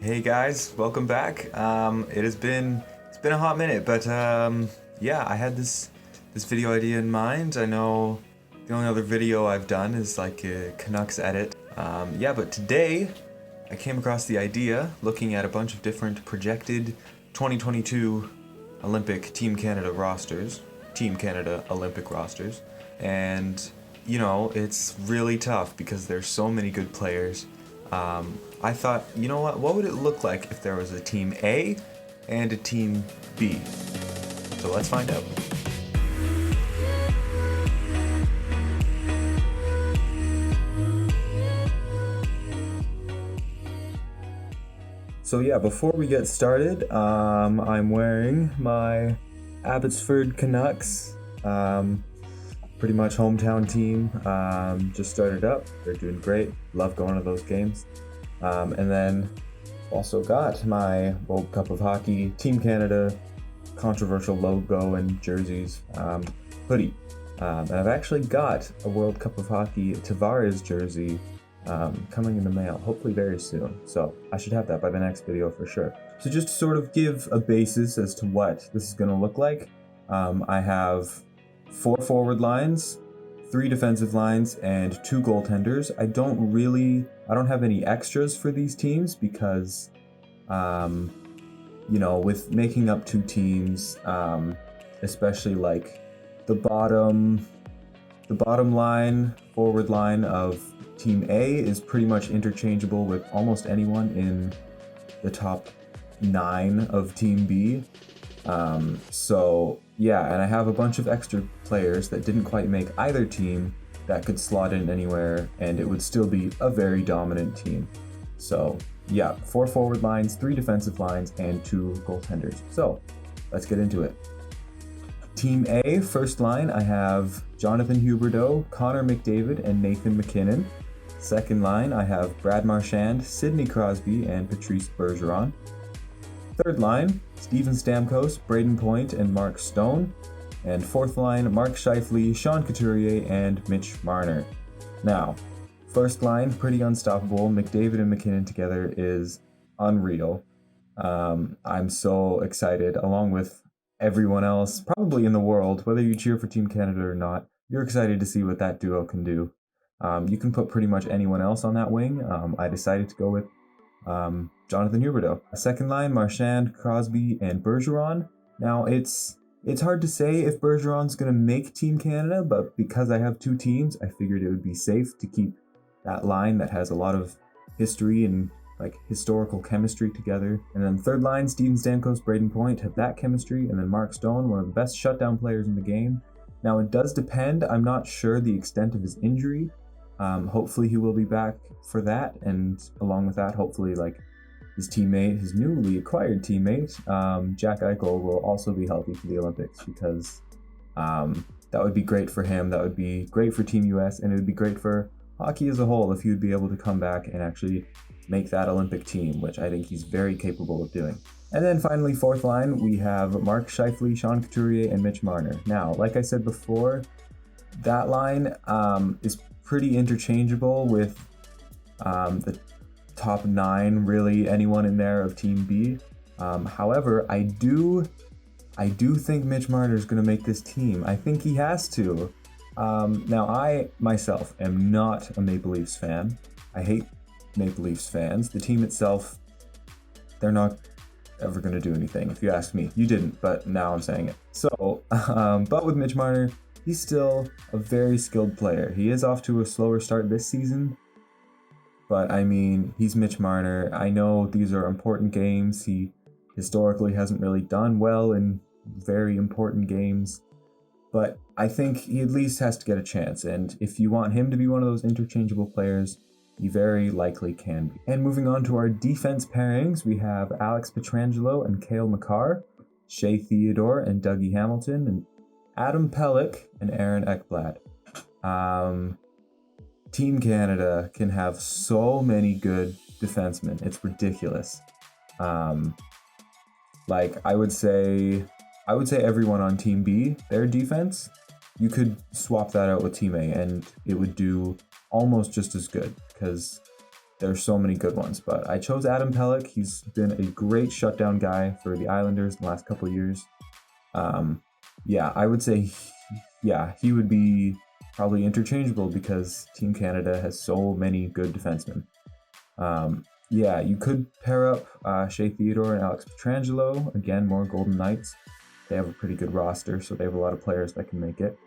Hey guys, welcome back. It's been a hot minute, but yeah, I had this video idea in mind. I know the only other video I've done is like a Canucks edit. Yeah, but today I came across the idea looking at a bunch of different projected 2022 Olympic Team Canada rosters, Team Canada Olympic rosters, and it's really tough because there's so many good players. I thought, you know what would it look like if there was a Team A and a Team B? So let's find out. So yeah, before we get started, I'm wearing my Abbotsford Canucks, pretty much hometown team. Just started up. They're doing great. Love going to those games. And then also got my World Cup of Hockey Team Canada controversial logo and jerseys hoodie. And I've actually got a World Cup of Hockey Tavares jersey coming in the mail, hopefully very soon. So I should have that by the next video for sure. So just to sort of give a basis as to what this is going to look like, I have 4 forward lines, 3 defensive lines, and 2 goaltenders. I don't have any extras for these teams because, with making up 2 teams, especially like the bottom line, forward line of Team A is pretty much interchangeable with almost anyone in the top 9 of Team B. So yeah, and I have a bunch of extra players that didn't quite make either team that could slot in anywhere, and it would still be a very dominant team. So yeah, 4 forward lines, 3 defensive lines, and 2 goaltenders. So let's get into it. Team A, first line, I have Jonathan Huberdeau, Connor McDavid, and Nathan MacKinnon. Second line, I have Brad Marchand, Sidney Crosby, and Patrice Bergeron. Third line, Steven Stamkos, Braden Point, and Mark Stone. And fourth line, Mark Scheifele, Sean Couturier, and Mitch Marner. Now, first line, pretty unstoppable. McDavid and McKinnon together is unreal. I'm so excited, along with everyone else, probably in the world, whether you cheer for Team Canada or not, you're excited to see what that duo can do. You can put pretty much anyone else on that wing. I decided to go with Jonathan Huberdeau. Second line, Marchand, Crosby, and Bergeron. Now, it's hard to say if Bergeron's going to make Team Canada, but because I have 2 teams, I figured it would be safe to keep that line that has a lot of history and like historical chemistry together. And then third line, Steven Stamkos, Braden Point have that chemistry, and then Mark Stone, one of the best shutdown players in the game. Now, it does depend. I'm not sure the extent of his injury. Hopefully he will be back for that, and along with that, hopefully like his teammate, his newly acquired teammate, Jack Eichel, will also be healthy for the Olympics, because that would be great for him. That would be great for Team US, and it would be great for hockey as a whole if he would be able to come back and actually make that Olympic team, which I think he's very capable of doing. And then finally, fourth line, we have Mark Scheifele, Sean Couturier, and Mitch Marner. Now, like I said before, that line is pretty interchangeable with the top 9, really anyone in there of Team B. However, I do think Mitch Marner is going to make this team. I think he has to. Now, I myself am not a Maple Leafs fan. I hate Maple Leafs fans. The team itself, they're not ever going to do anything, if you ask me. You didn't, but now I'm saying it. So, but with Mitch Marner, he's still a very skilled player. He is off to a slower start this season, but I mean, he's Mitch Marner. I know these are important games. He historically hasn't really done well in very important games, but I think he at least has to get a chance. And if you want him to be one of those interchangeable players, he very likely can be. And moving on to our defense pairings, we have Alex Pietrangelo and Cale Makar, Shea Theodore and Dougie Hamilton, and Adam Pelech and Aaron Ekblad. Team Canada can have so many good defensemen. It's ridiculous. Like I would say everyone on Team B, their defense, you could swap that out with Team A and it would do almost just as good, because there's so many good ones, but I chose Adam Pelech. He's been a great shutdown guy for the Islanders in the last couple of years. Yeah, I would say, yeah, he would be probably interchangeable because Team Canada has so many good defensemen. Yeah, you could pair up Shea Theodore and Alex Pietrangelo. Again, more Golden Knights. They have a pretty good roster, so they have a lot of players that can make it.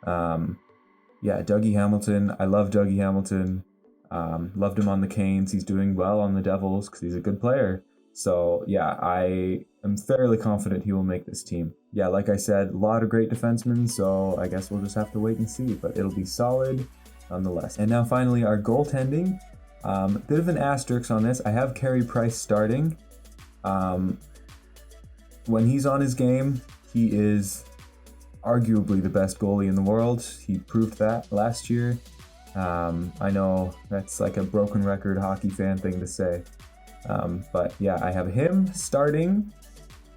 Yeah, Dougie Hamilton. I love Dougie Hamilton. Loved him on the Canes. He's doing well on the Devils because he's a good player. So yeah, I am fairly confident he will make this team. Yeah, like I said, a lot of great defensemen, so I guess we'll just have to wait and see, but it'll be solid nonetheless. And now finally, our goaltending. Bit of an asterisk on this. I have Carey Price starting. When he's on his game, he is arguably the best goalie in the world. He proved that last year. I know that's like a broken record hockey fan thing to say. But yeah, I have him starting.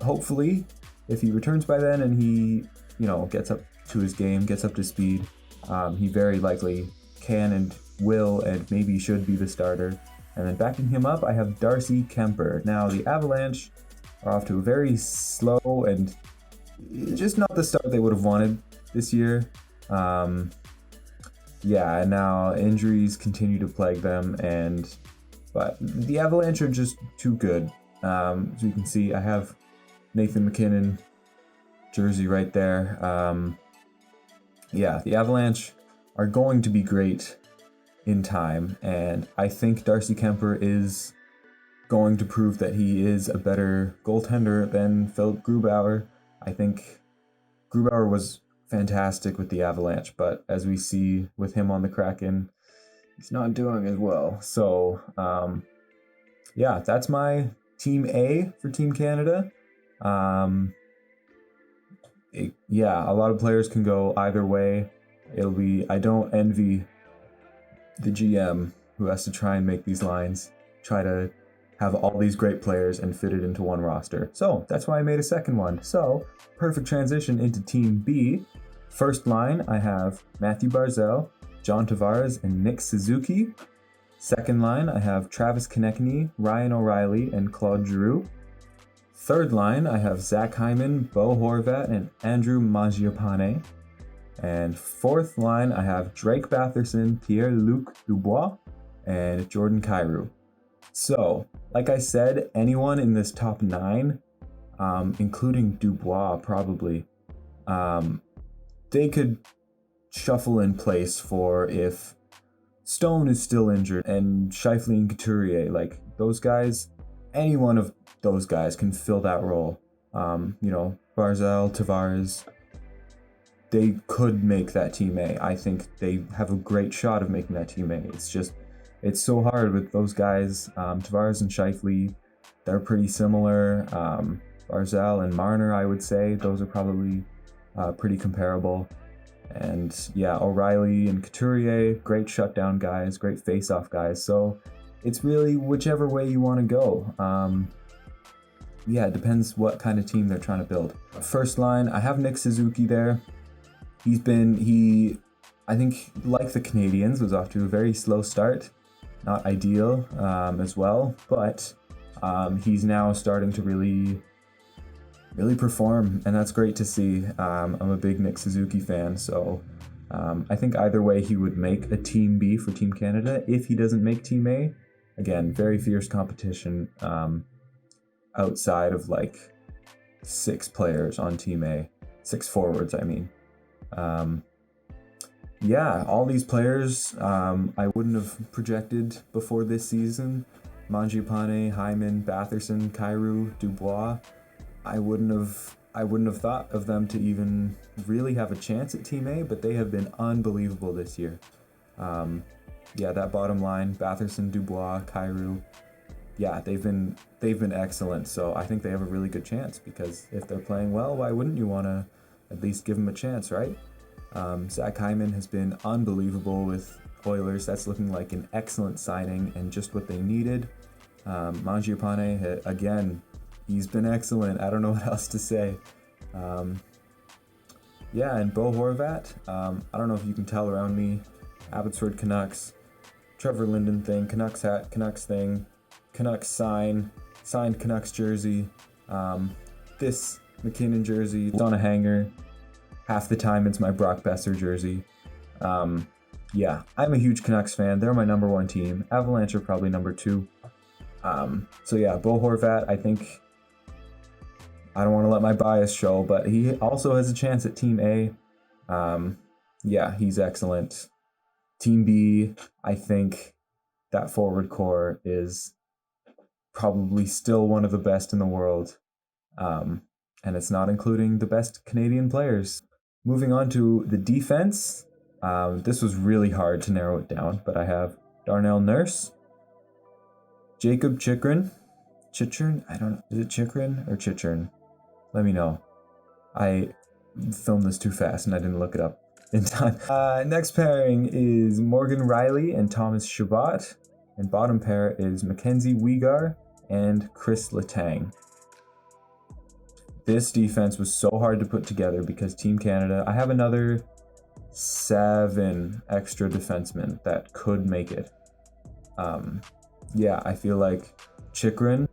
Hopefully, if he returns by then and he, gets up to his game, gets up to speed, he very likely can and will and maybe should be the starter. And then backing him up, I have Darcy Kuemper. Now, the Avalanche are off to a very slow and just not the start they would have wanted this year. Yeah, and now injuries continue to plague them, but the Avalanche are just too good. As you can see, I have Nathan MacKinnon jersey right there. Yeah, the Avalanche are going to be great in time, and I think Darcy Kuemper is going to prove that he is a better goaltender than Philip Grubauer. I think Grubauer was fantastic with the Avalanche, but as we see with him on the Kraken, he's not doing as well. So, yeah, that's my Team A for Team Canada. Yeah, a lot of players can go either way. I don't envy the GM who has to try and make these lines, try to have all these great players and fit it into one roster. So that's why I made a second one. So perfect transition into Team B. First line, I have Matthew Barzal, John Tavares, and Nick Suzuki. Second line, I have Travis Konecny, Ryan O'Reilly, and Claude Giroux. Third line, I have Zach Hyman, Bo Horvat, and Andrew Mangiapane. And fourth line, I have Drake Batherson, Pierre-Luc Dubois, and Jordan Kyrou. So, like I said, anyone in this top 9, including Dubois probably, they could shuffle in place for if Stone is still injured and Scheifele and Couturier, like those guys, any one of those guys can fill that role. Barzal, Tavares, they could make that Team A. I think they have a great shot of making that Team A. It's so hard with those guys. Tavares and Scheifele, they're pretty similar. Barzal and Marner, I would say, those are probably pretty comparable. And yeah, O'Reilly and Couturier, great shutdown guys, great face-off guys. So it's really whichever way you want to go. Yeah, it depends what kind of team they're trying to build. First line, I have Nick Suzuki there. I think, like the Canadiens, was off to a very slow start. Not ideal as well, but he's now starting to really perform, and that's great to see. I'm a big Nick Suzuki fan, so I think either way he would make a Team B for Team Canada. If he doesn't make Team A, again, very fierce competition outside of like 6 players on Team A, 6 forwards, I mean. Yeah, all these players I wouldn't have projected before this season. Mangiapane, Hyman, Batherson, Kyrou, Dubois. I wouldn't have thought of them to even really have a chance at Team A, but they have been unbelievable this year. Yeah, that bottom line, Batherson, Dubois, Kyrou, yeah, they've been excellent. So I think they have a really good chance, because if they're playing well, why wouldn't you want to at least give them a chance, right? Zach Hyman has been unbelievable with Oilers. That's looking like an excellent signing and just what they needed. Mangiapane, again, he's been excellent. I don't know what else to say. Yeah, and Bo Horvat, I don't know if you can tell around me, Abbotsford Canucks, Trevor Linden thing, Canucks hat, Canucks thing, Canucks signed Canucks jersey. This McKinnon jersey, it's on a hanger. Half the time it's my Brock Besser jersey. Yeah, I'm a huge Canucks fan. They're my number one team. Avalanche are probably number two. So yeah, Bo Horvat, I think, I don't want to let my bias show, but he also has a chance at Team A. Yeah, he's excellent. Team B, I think that forward core is probably still one of the best in the world. And it's not including the best Canadian players. Moving on to the defense. This was really hard to narrow it down, but I have Darnell Nurse, Jacob Chychrun. I don't know. Is it Chychrun or Chychrun? Let me know. I filmed this too fast and I didn't look it up in time. Next pairing is Morgan Rielly and Thomas Chabot. And bottom pair is Mackenzie Weegar and Chris Letang. This defense was so hard to put together because Team Canada, I have another 7 extra defensemen that could make it. Yeah, I feel like Chychrun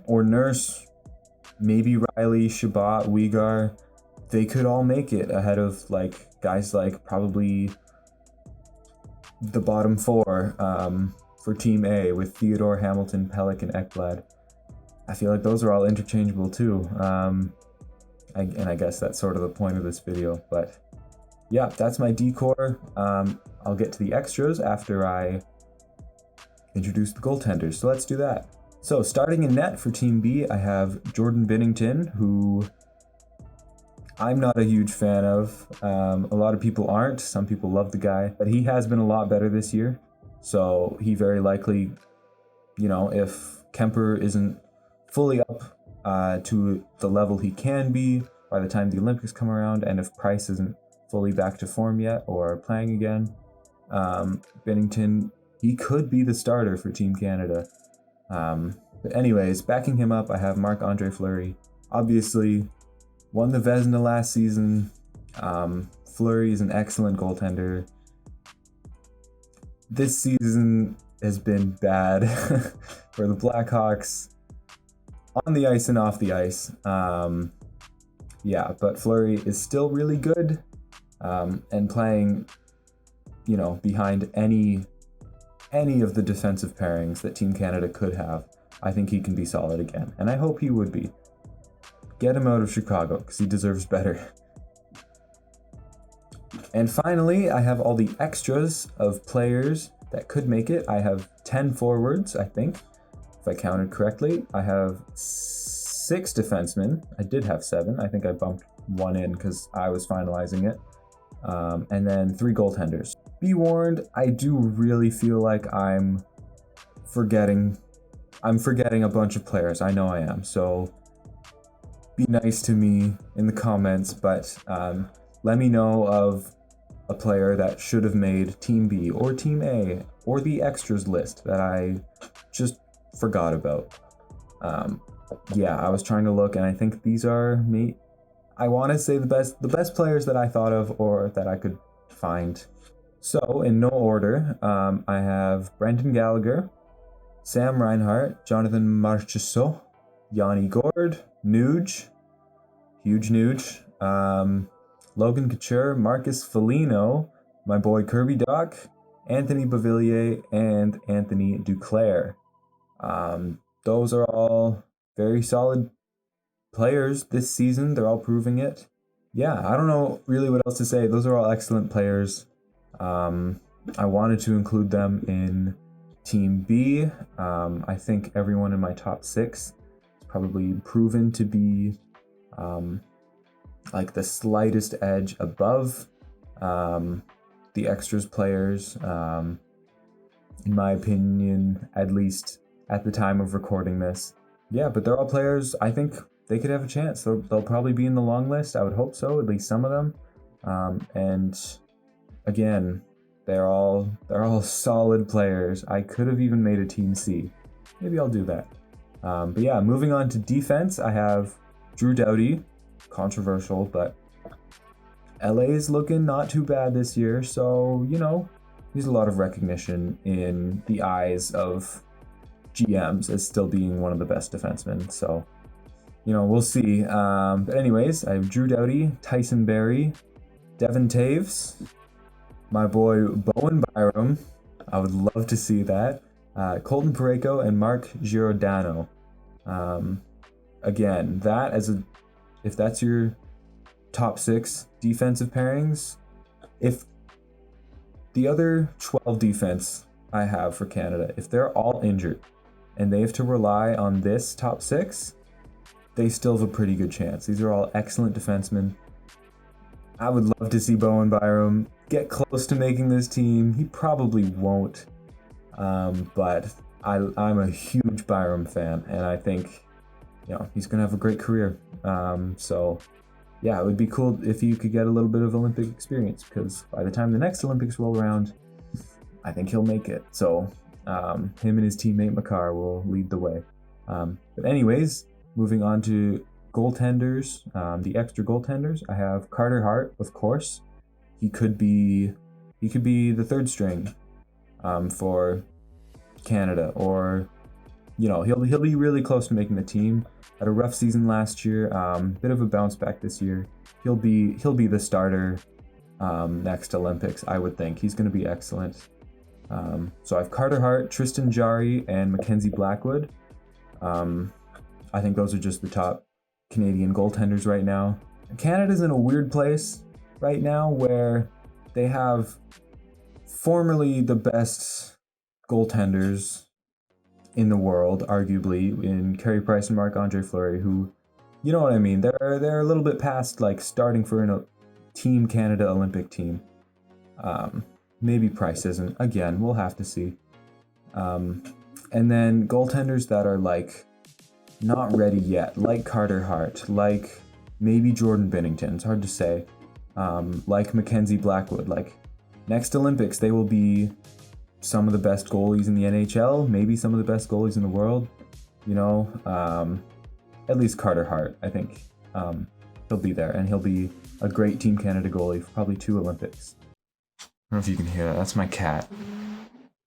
or Nurse, maybe Rielly, Chabot, Weegar, they could all make it ahead of like guys like probably the bottom 4 for Team A with Theodore, Hamilton, Pelech, and Ekblad. I feel like those are all interchangeable too. And I guess that's sort of the point of this video, but yeah, that's my decor. I'll get to the extras after I introduce the goaltenders, so let's do that. So starting in net for Team B, I have Jordan Binnington, who I'm not a huge fan of. A lot of people aren't. Some people love the guy, but he has been a lot better this year. So he very likely, you know, if Kemper isn't fully up to the level he can be by the time the Olympics come around, and if Price isn't fully back to form yet or playing again, Binnington, he could be the starter for Team Canada. But anyways, backing him up, I have Marc-Andre Fleury. Obviously, won the Vezina last season. Fleury is an excellent goaltender. This season has been bad for the Blackhawks, on the ice and off the ice. Yeah, but Fleury is still really good, and playing, you know, behind any of the defensive pairings that Team Canada could have. I think he can be solid again, and I hope he would be. Get him out of Chicago, because he deserves better. And finally, I have all the extras of players that could make it. I have 10 forwards, I think, if I counted correctly. I have 6 defensemen. I did have 7. I think I bumped 1 in because I was finalizing it. And then 3 goaltenders. Be warned, I do really feel like I'm forgetting a bunch of players. I know I am, so be nice to me in the comments, but let me know of a player that should have made Team B or Team A or the extras list that I just forgot about. Yeah, I was trying to look, and I think these are me. I want to say the best players that I thought of or that I could find. So in no order, I have Brendan Gallagher, Sam Reinhart, Jonathan Marchessault, Yanni Gourde, Nuge, huge Nuge, Logan Couture, Marcus Foligno, my boy Kirby Dach, Anthony Beauvillier, and Anthony Duclair. Those are all very solid players this season. They're all proving it. Yeah, I don't know really what else to say. Those are all excellent players. I wanted to include them in Team B. I think everyone in my top 6 is probably proven to be like the slightest edge above the extras players, in my opinion, at least at the time of recording this. Yeah, but they're all players. I think they could have a chance. They'll probably be in the long list. I would hope so, at least some of them. And again, they're all solid players. I could have even made a Team C. Maybe I'll do that. But yeah, moving on to defense, I have Drew Doughty. Controversial, but LA is looking not too bad this year, so, you know, a lot of recognition in the eyes of GMs as still being one of the best defensemen. So, you know, we'll see. But anyways, I have Drew Doughty, Tyson Barrie, Devin Taves, my boy Bowen Byram. I would love to see that. Colton Parayko and Mark Giordano. Again, if that's your top 6 defensive pairings, if the other 12 defense I have for Canada, if they're all injured and they have to rely on this top 6, they still have a pretty good chance. These are all excellent defensemen. I would love to see Bowen Byram get close to making this team. He probably won't, but I'm a huge Byram fan, and I think, you know, he's gonna have a great career. So yeah, it would be cool if you could get a little bit of Olympic experience, because by the time the next Olympics roll around, I think he'll make it. So him and his teammate Makar will lead the way. But anyways, moving on to goaltenders, the extra goaltenders. I have Carter Hart, of course. He could be the third string for Canada, or, you know, he'll be really close to making the team. Had a rough season last year, bit of a bounce back this year. He'll be the starter next Olympics, I would think. He's going to be excellent. So I have Carter Hart, Tristan Jarry, and Mackenzie Blackwood. I think those are just the top Canadian goaltenders right now. Canada's in a weird place right now where they have formerly the best goaltenders in the world, arguably, in Carey Price and Marc-Andre Fleury, who, you know what I mean, they're a little bit past like starting for a Team Canada Olympic team. Maybe Price isn't. Again, we'll have to see. And then goaltenders that are like not ready yet, like Carter Hart, like maybe Jordan Binnington, it's hard to say, like Mackenzie Blackwood. Like next Olympics, they will be some of the best goalies in the NHL, maybe some of the best goalies in the world, you know. At least Carter Hart, I think he'll be there, and he'll be a great Team Canada goalie for probably 2 Olympics. I don't know if you can hear that. That's my cat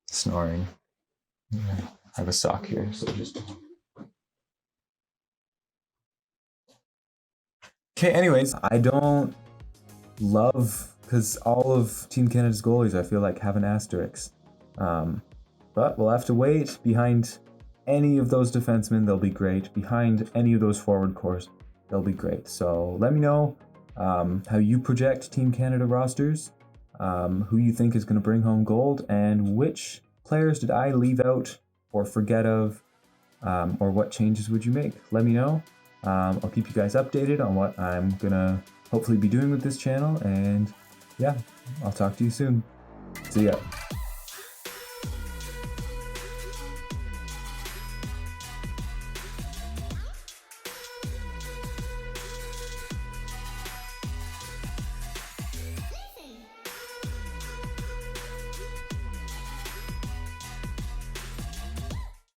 snoring. I have a sock here, so just... Okay, anyways, I don't love, because all of Team Canada's goalies, I feel like, have an asterisk. But we'll have to wait. Behind any of those defensemen, they'll be great. Behind any of those forward cores, they'll be great. So let me know how you project Team Canada rosters, who you think is going to bring home gold, and which players did I leave out or forget of, or what changes would you make? Let me know. I'll keep you guys updated on what I'm gonna hopefully be doing with this channel, and yeah, I'll talk to you soon. See ya.